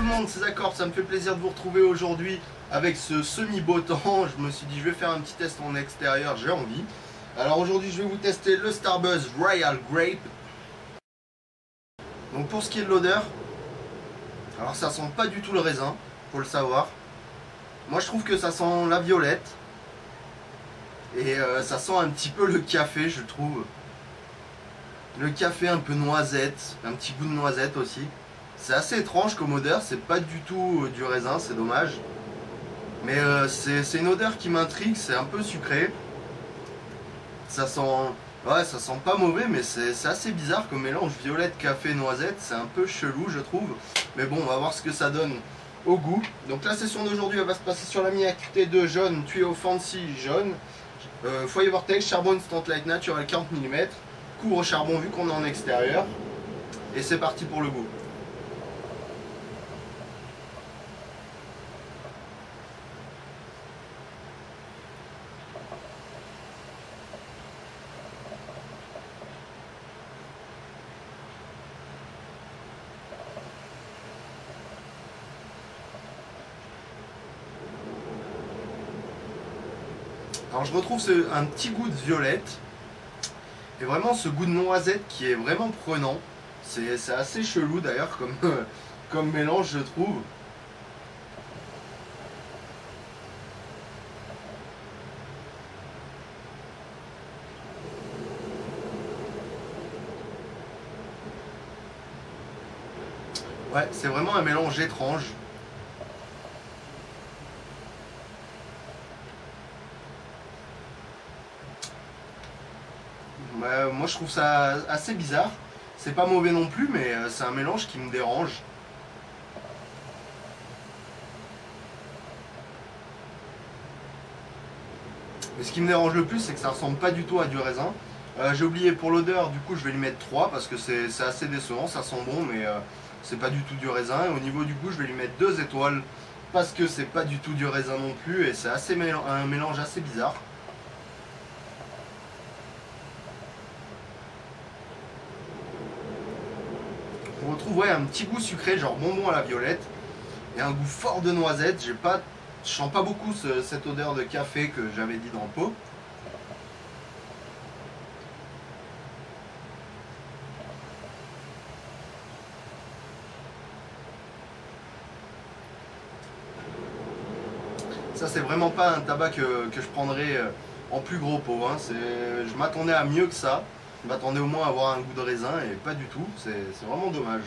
le monde, c'est Zacorp, ça me fait plaisir de vous retrouver aujourd'hui avec ce semi-beau temps. Je me suis dit je vais faire un petit test en extérieur, j'ai envie. Alors aujourd'hui je vais vous tester le Starbuzz Royal Grape. Donc pour ce qui est de l'odeur, alors ça sent pas du tout le raisin, faut le savoir. Moi je trouve que ça sent la violette. Et ça sent un petit peu le café, je trouve. Le café un peu noisette, un petit goût de noisette aussi. C'est assez étrange comme odeur, c'est pas du tout du raisin, c'est dommage. Mais c'est une odeur qui m'intrigue, c'est un peu sucré. Ça sent, ouais, ça sent pas mauvais, mais c'est assez bizarre comme mélange violette, café, noisette. C'est un peu chelou, je trouve. Mais bon, on va voir ce que ça donne au goût. Donc la session d'aujourd'hui, elle va se passer sur la Mia QT2 jaune, tuyau fancy jaune. Foyer vortex, charbon instant light naturel 40 mm. Couvre charbon vu qu'on est en extérieur. Et c'est parti pour le goût. Alors je retrouve un petit goût de violette. Et vraiment ce goût de noisette qui est vraiment prenant. C'est assez chelou d'ailleurs comme mélange, je trouve. Ouais, c'est vraiment un mélange étrange. Moi je trouve ça assez bizarre. C'est pas mauvais non plus, mais c'est un mélange qui me dérange. Mais ce qui me dérange le plus, c'est que ça ressemble pas du tout à du raisin. J'ai oublié pour l'odeur, du coup je vais lui mettre 3 parce que c'est assez décevant, ça sent bon, mais c'est pas du tout du raisin. Et au niveau du goût, je vais lui mettre 2 étoiles parce que c'est pas du tout du raisin non plus et c'est un mélange assez bizarre. On retrouve un petit goût sucré, genre bonbon à la violette, et un goût fort de noisette. Je sens pas beaucoup cette odeur de café que j'avais dit dans le pot. Ça c'est vraiment pas un tabac que je prendrais en plus gros pot. Hein. Je m'attendais à mieux que ça. Je m'attendais au moins à avoir un goût de raisin et pas du tout. C'est vraiment dommage.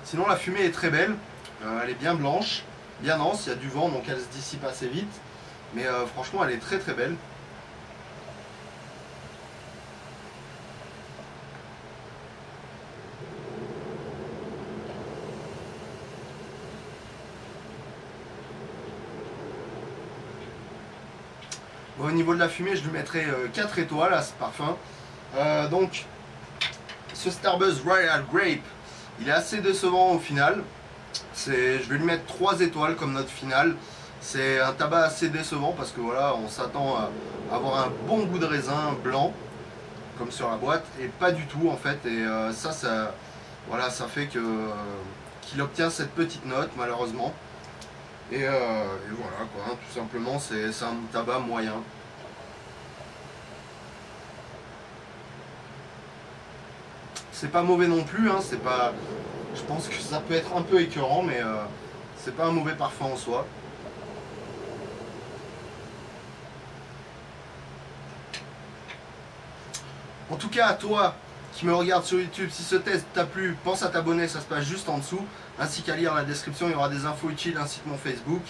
Sinon la fumée est très belle, elle est bien blanche, bien dense, il y a du vent donc elle se dissipe assez vite. Mais franchement elle est très très belle. Bon, au niveau de la fumée je lui mettrai 4 étoiles à ce parfum. Donc ce Starbuzz Royal Grape, il est assez décevant au final. Je vais lui mettre 3 étoiles comme note finale. C'est un tabac assez décevant parce que voilà, on s'attend à avoir un bon goût de raisin blanc comme sur la boîte et pas du tout en fait. Et voilà, ça fait qu'il obtient cette petite note malheureusement. Et voilà quoi, hein, tout simplement c'est un tabac moyen. C'est pas mauvais non plus, hein, c'est pas. Je pense que ça peut être un peu écœurant, mais c'est pas un mauvais parfum en soi. En tout cas, à toi qui me regarde sur YouTube, si ce test t'a plu, pense à t'abonner, ça se passe juste en dessous, ainsi qu'à lire la description, il y aura des infos utiles ainsi que mon Facebook.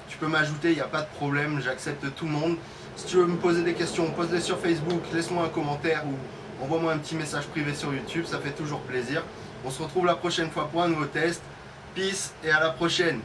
Tu peux m'ajouter, il n'y a pas de problème, j'accepte tout le monde. Si tu veux me poser des questions, pose-les sur Facebook, laisse-moi un commentaire ou envoie-moi un petit message privé sur YouTube, ça fait toujours plaisir. On se retrouve la prochaine fois pour un nouveau test. Peace et à la prochaine.